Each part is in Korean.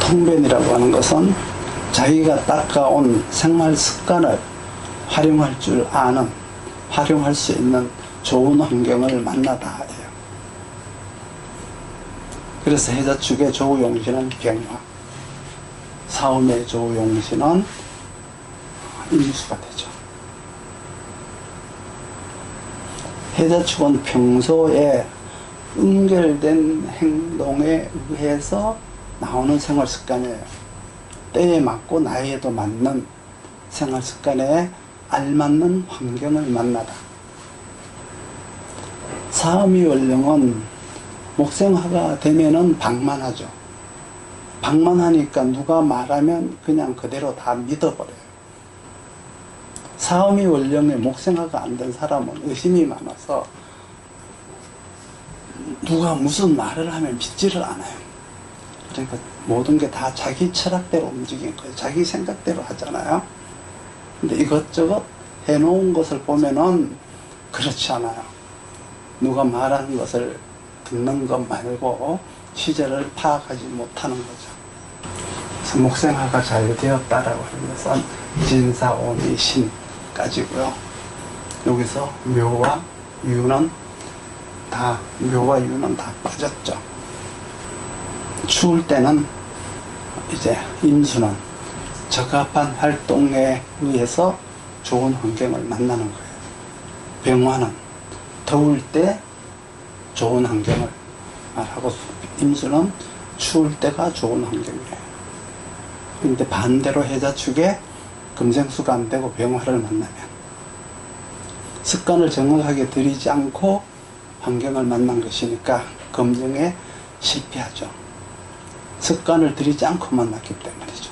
통변이라고 하는 것은 자기가 닦아온 생활 습관을 활용할 줄 아는, 활용할 수 있는 좋은 환경을 만나다 해요. 그래서 해자축의 조우용신은 병화, 사음의 조우용신은 임수가 되죠. 해자축은 평소에 응결된 행동에 의해서 나오는 생활 습관이에요. 때에 맞고 나이에도 맞는 생활 습관에 알맞는 환경을 만나다. 사음이 원령은 목생화가 되면은 방만하죠. 방만하니까 누가 말하면 그냥 그대로 다 믿어버려요. 사음이 원령에 목생화가 안 된 사람은 의심이 많아서 누가 무슨 말을 하면 믿지를 않아요. 그러니까 모든 게 다 자기 철학대로 움직이는 거예요. 자기 생각대로 하잖아요. 근데 이것저것 해놓은 것을 보면은 그렇지 않아요. 누가 말하는 것을 듣는 것 말고 시제를 파악하지 못하는 거죠. 그래서 목생화가 잘 되었다라고 하는 것은 진사오미 신까지고요. 여기서 묘와 유는 다 빠졌죠. 추울 때는 이제 임수는 적합한 활동에 의해서 좋은 환경을 만나는 거예요. 병화는 더울 때 좋은 환경을 말하고, 임수는 추울 때가 좋은 환경이에요. 근데 반대로 해자축에 금생수가 안 되고 병화를 만나면 습관을 정확하게 들이지 않고 환경을 만난 것이니까 검증에 실패하죠. 습관을 들이지 않고 만났기 때문이죠.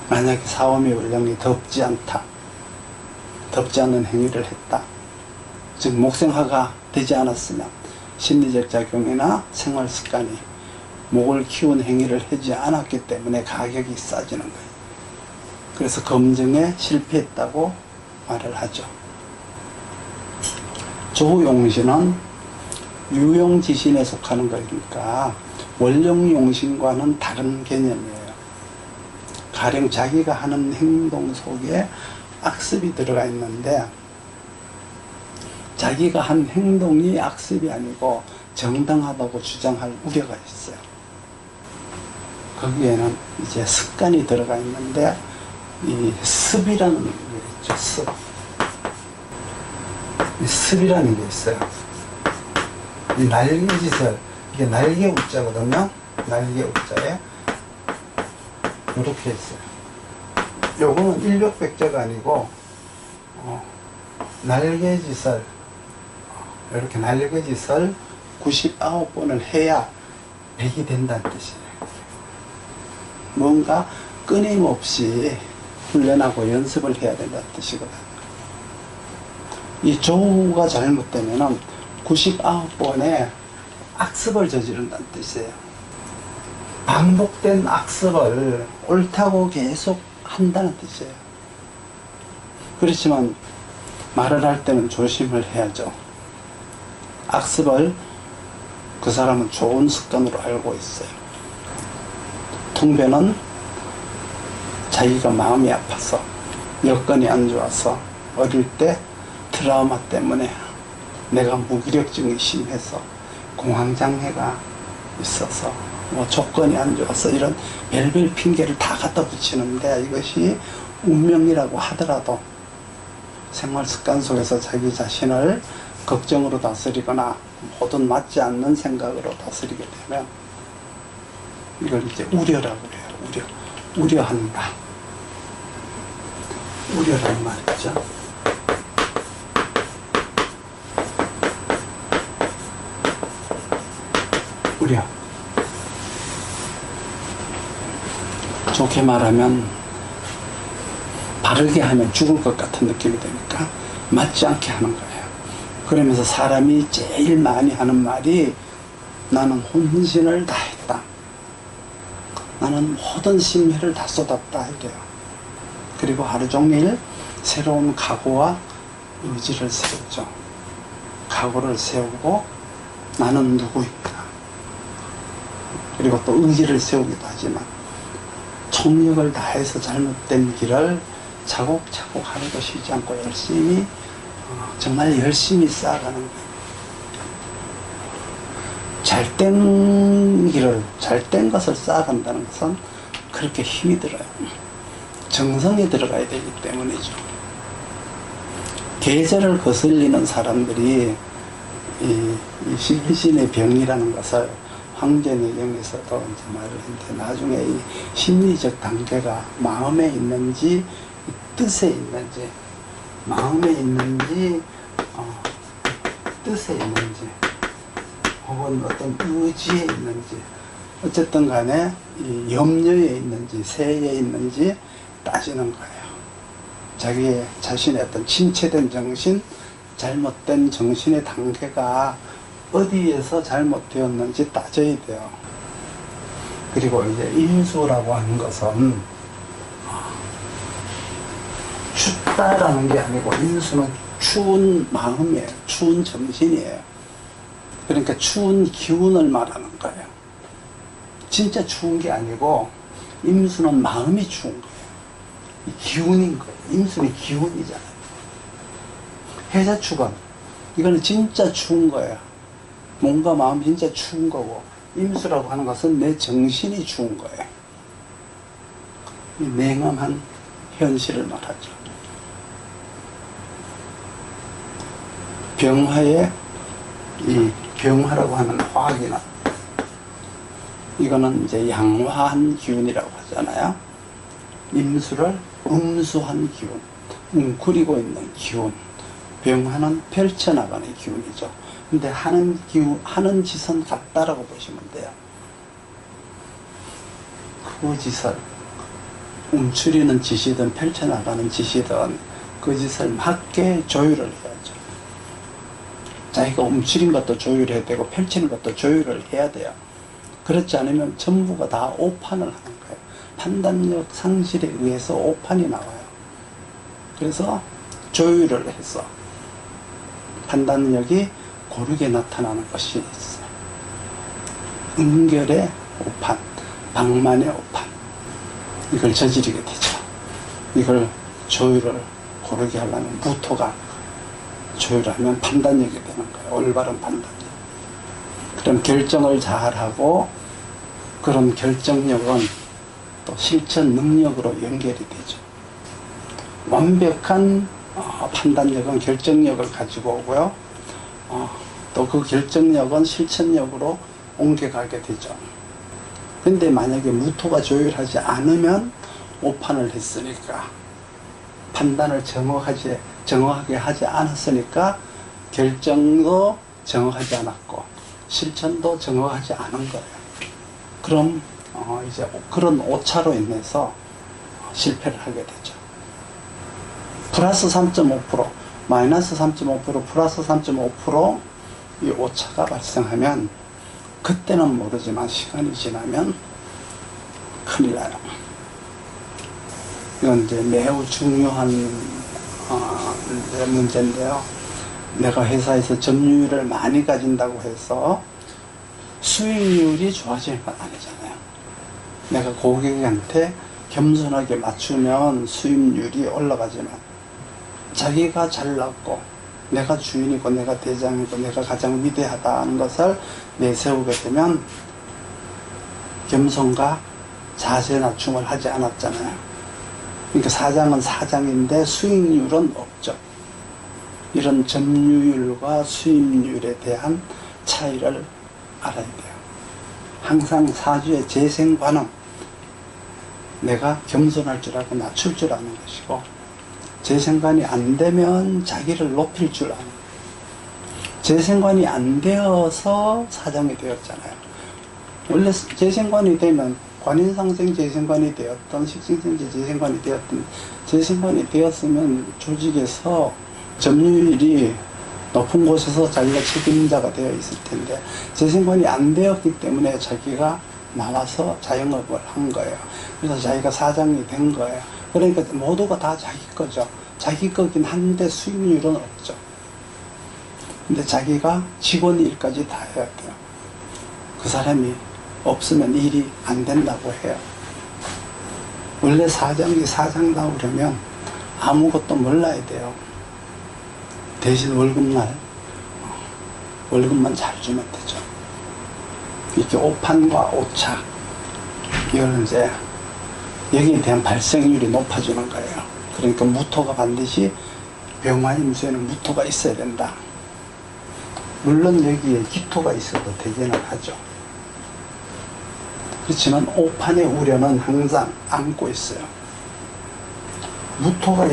만약에 사음의 원령이 덥지 않다, 덥지 않은 행위를 했다, 즉 목생화가 되지 않았으면 심리적 작용이나 생활 습관이 목을 키운 행위를 하지 않았기 때문에 가격이 싸지는 거예요. 그래서 검증에 실패했다고 말을 하죠. 조용신은 유용지신에 속하는 거니까 원령용신과는 다른 개념이에요. 가령 자기가 하는 행동 속에 악습이 들어가 있는데 자기가 한 행동이 악습이 아니고 정당하다고 주장할 우려가 있어요. 거기에는 이제 습관이 들어가 있는데 이 습이라는 게 있죠. 습. 이 습이라는 게 있어요. 이 날개짓을, 이게 날개 우자거든요. 날개 우자에 이렇게 있어요. 요거는 일벽백자가 아니고 날개짓을 이렇게 날개짓을 99번을 해야 100이 된다는 뜻이에요. 뭔가 끊임없이 훈련하고 연습을 해야 된다는 뜻이거든요. 이 조우가 잘못되면은 99번의 악습을 저지른다는 뜻이에요. 반복된 악습을 옳다고 계속 한다는 뜻이에요. 그렇지만 말을 할 때는 조심을 해야죠. 악습을 그 사람은 좋은 습관으로 알고 있어요. 통변은 자기가 마음이 아파서, 여건이 안 좋아서, 어릴 때 트라우마 때문에 내가 무기력증이 심해서, 공황장애가 있어서, 조건이 안 좋아서 이런 별별 핑계를 다 갖다 붙이는데 이것이 운명이라고 하더라도 생활 습관 속에서 자기 자신을 걱정으로 다스리거나 모든 맞지 않는 생각으로 다스리게 되면 이걸 이제 우려라고 해요. 우려한다. 우려란 말이죠. 우려. 좋게 말하면 바르게 하면 죽을 것 같은 느낌이 되니까 맞지 않게 하는 거예요. 그러면서 사람이 제일 많이 하는 말이 나는 혼신을 다했다. 나는 모든 심혈을 다 쏟았다 이래요. 그리고 하루 종일 새로운 각오와 의지를 세우죠. 각오를 세우고 나는 누구인가. 그리고 또 의지를 세우기도 하지만 총력을 다해서 잘못된 길을 차곡차곡 하루도 쉬지 않고 열심히 정말 열심히 쌓아가는 거예요. 잘된 길을, 잘된 것을 쌓아간다는 것은 그렇게 힘이 들어요. 정성이 들어가야 되기 때문이죠. 계절을 거슬리는 사람들이 이 신의 병이라는 것을 황제내경에서도 이제 말을 했는데, 나중에 이 심리적 단계가 마음에 있는지 뜻에 있는지, 마음에 있는지 뜻에 있는지, 혹은 어떤 의지에 있는지, 어쨌든 간에 이 염려에 있는지 세에 있는지 따지는 거예요. 자기 자신의 어떤 침체된 정신, 잘못된 정신의 단계가 어디에서 잘못되었는지 따져야 돼요. 그리고 이제 인수라고 하는 것은 춥다라는 게 아니고, 인수는 추운 마음이에요. 추운 정신이에요. 그러니까 추운 기운을 말하는 거예요. 진짜 추운 게 아니고, 임수는 마음이 추운 거예요. 기운인 거예요. 임수는 기운이잖아요. 해자축은 이거는 진짜 추운 거예요. 몸과 마음이 진짜 추운 거고, 임수라고 하는 것은 내 정신이 추운 거예요. 이 냉엄한 현실을 말하죠. 병화에 이 병화라고 하는 화기는, 이거는 이제 양화한 기운이라고 하잖아요. 임수를 음수한 기운, 웅크리고 있는 기운. 병화는 펼쳐나가는 기운이죠. 근데 하는 기운, 하는 짓은 같다라고 보시면 돼요. 그 짓을, 움츠리는 짓이든 펼쳐나가는 짓이든 그 짓을 맞게 조율을 해야죠. 자기가 움츠린 것도 조율해야 되고 펼치는 것도 조율을 해야 돼요. 그렇지 않으면 전부가 다 오판을 하는 거예요. 판단력 상실에 의해서 오판이 나와요. 그래서 조율을 해서 판단력이 고르게 나타나는 것이 있어요. 은결의 오판, 방만의 오판, 이걸 저지르게 되죠. 이걸 조율을 고르게 하려면 무토가 조율하면 판단력이 되는 거예요. 올바른 판단력. 그럼 결정을 잘하고, 그런 결정력은 또 실천 능력으로 연결이 되죠. 완벽한 판단력은 결정력을 가지고 오고요. 또 그 결정력은 실천력으로 옮겨가게 되죠. 근데 만약에 무토가 조율하지 않으면 오판을 했으니까, 판단을 정확하게 하지 않았으니까 결정도 정확하지 않았고 실천도 정확하지 않은 거예요. 그럼 이제 그런 오차로 인해서 실패를 하게 되죠. 플러스 3.5%, 마이너스 3.5%, 플러스 3.5% 이 오차가 발생하면, 그때는 모르지만 시간이 지나면 큰일 나요. 이건 이제 매우 중요한 문제인데요. 내가 회사에서 점유율을 많이 가진다고 해서 수익률이 좋아지는 건 아니잖아요. 내가 고객한테 겸손하게 맞추면 수익률이 올라가지만, 자기가 잘났고 내가 주인이고 내가 대장이고 내가 가장 위대하다는 것을 내세우게 되면 겸손과 자세 낮춤을 하지 않았잖아요. 그러니까 사장은 사장인데 수익률은 없죠. 이런 점유율과 수익률에 대한 차이를 알아야 돼요. 항상 사주의 재생관은 내가 겸손할 줄 알고 낮출 줄 아는 것이고, 재생관이 안 되면 자기를 높일 줄 아는 거예요. 재생관이 안 되어서 사장이 되었잖아요. 원래 재생관이 되면 관인상생 재생관이 되었던, 식신생재 재생관이 되었던, 재생관이 되었으면 조직에서 점유율이 높은 곳에서 자기가 책임자가 되어 있을 텐데, 재생관이 안 되었기 때문에 자기가 나와서 자영업을 한 거예요. 그래서 자기가 사장이 된 거예요. 그러니까 모두가 다 자기 거죠. 자기 거긴 한데 수익률은 없죠. 근데 자기가 직원 일까지 다 해야 돼요. 그 사람이 없으면 일이 안 된다고 해요. 원래 사장이 사장다고 그러면 아무것도 몰라야 돼요. 대신 월급만 잘 주면 되죠. 이렇게 오판과 오차, 이거는 이제 여기에 대한 발생률이 높아지는 거예요. 그러니까 무토가 반드시 병화 임수에는 무토가 있어야 된다. 물론 여기에 기토가 있어도 되기는 하죠. 그렇지만 오판의 우려는 항상 안고 있어요. 무토가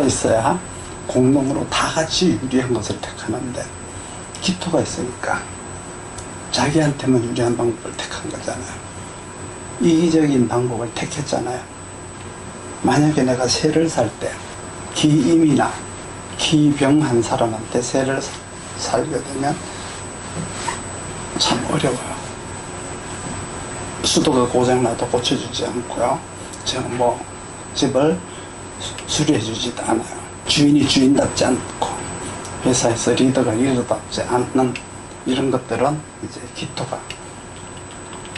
있어야 공동으로 다 같이 유리한 것을 택하는데, 기토가 있으니까 자기한테만 유리한 방법을 택한 거잖아요. 이기적인 방법을 택했잖아요. 만약에 내가 새를 살 때 기임이나 기병한 사람한테 새를 살게 되면 참 어려워요. 수도가 고장나도 고쳐주지 않고요. 집을 수리해주지도 않아요. 주인이 주인답지 않고 회사에서 리더가 리더답지 않는 이런 것들은 이제 기토가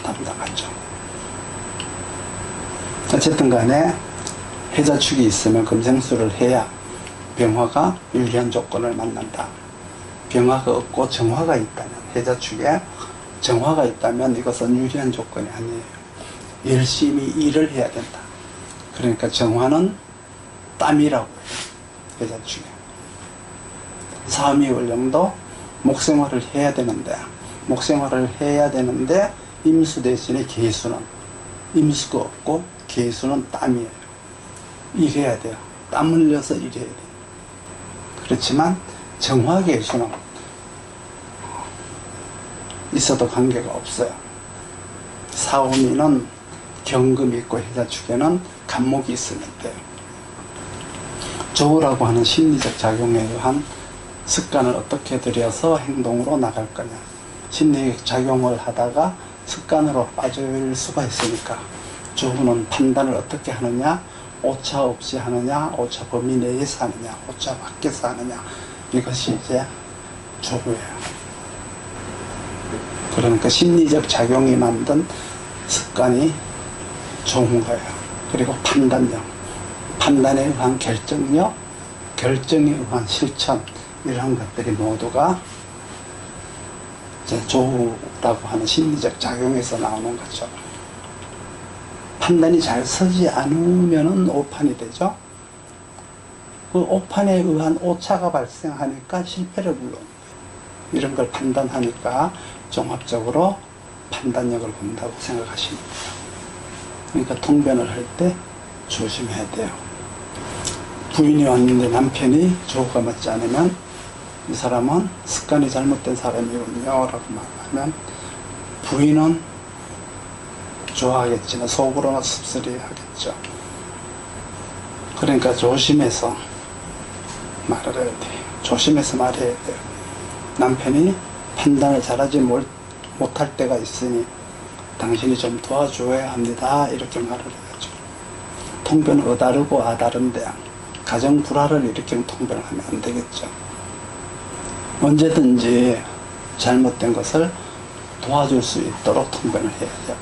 담당하죠. 어쨌든 간에 해자축이 있으면 금생수를 해야 병화가 유리한 조건을 만난다. 병화가 없고 정화가 있다면, 해자축에 정화가 있다면 이것은 유리한 조건이 아니에요. 열심히 일을 해야 된다. 그러니까 정화는 땀이라고 해요. 해자축에. 사미월령도 목생활을 해야 되는데 임수 대신에 계수는, 임수가 없고 계수는 땀이에요. 일해야 돼요. 땀 흘려서 일해야 돼요. 그렇지만 정화계수는 있어도 관계가 없어요. 사오미는 경금이 있고 해자축에는 간목이 있으면 돼요. 조우라고 하는 심리적 작용에 의한 습관을 어떻게 들여서 행동으로 나갈 거냐. 심리적 작용을 하다가 습관으로 빠질 수가 있으니까 조우는 판단을 어떻게 하느냐, 오차 없이 하느냐, 오차 범위 내에서 하느냐, 오차 밖에서 하느냐, 이것이 이제 조우예요. 그러니까 심리적 작용이 만든 습관이 좋은 거예요. 그리고 판단력, 판단에 의한 결정력, 결정에 의한 실천, 이런 것들이 모두가 이제 조우라고 하는 심리적 작용에서 나오는 거죠. 판단이 잘 서지 않으면은 오판이 되죠. 그 오판에 의한 오차가 발생하니까 실패를 불러요. 이런 걸 판단하니까 종합적으로 판단력을 본다고 생각하시면 돼요. 그러니까 통변을 할 때 조심해야 돼요. 부인이 왔는데 남편이 조우가 맞지 않으면 이 사람은 습관이 잘못된 사람이군요 라고 말하면 부인은 좋아하겠지만 속으로는 씁쓸히 하겠죠. 그러니까 조심해서 말을 해야 돼요. 조심해서 말해야 돼요. 남편이 판단을 잘하지 못할 때가 있으니 당신이 좀 도와줘야 합니다. 이렇게 말을 해야죠. 통변은 어다르고 아다른데 가정 불화를 일으키는 통변을 하면 안 되겠죠. 언제든지 잘못된 것을 도와줄 수 있도록 통변을 해야죠.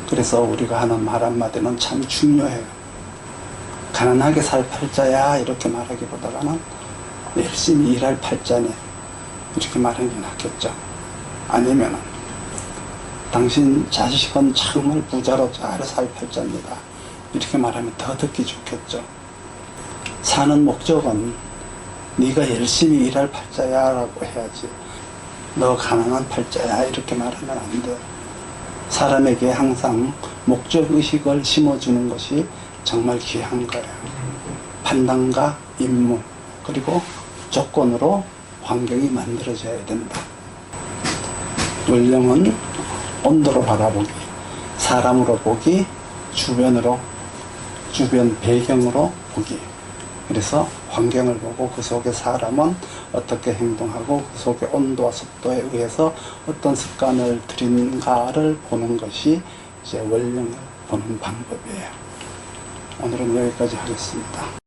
그래서 우리가 하는 말 한마디는 참 중요해요. 가난하게 살 팔자야 이렇게 말하기보다는 열심히 일할 팔자네 이렇게 말하는 게 낫겠죠. 아니면 당신 자식은 정말 부자로 잘 살 팔자입니다 이렇게 말하면 더 듣기 좋겠죠. 사는 목적은 네가 열심히 일할 팔자야 라고 해야지 너 가난한 팔자야 이렇게 말하면 안 돼요. 사람에게 항상 목적의식을 심어주는 것이 정말 귀한 거예요. 판단과 임무 그리고 조건으로 환경이 만들어져야 된다. 원령은 온도로 바라보기, 사람으로 보기, 주변 배경으로 보기. 그래서 환경을 보고 그 속에 사람은 어떻게 행동하고 그 속에 온도와 습도에 의해서 어떤 습관을 들인가를 보는 것이 이제 원령을 보는 방법이에요. 오늘은 여기까지 하겠습니다.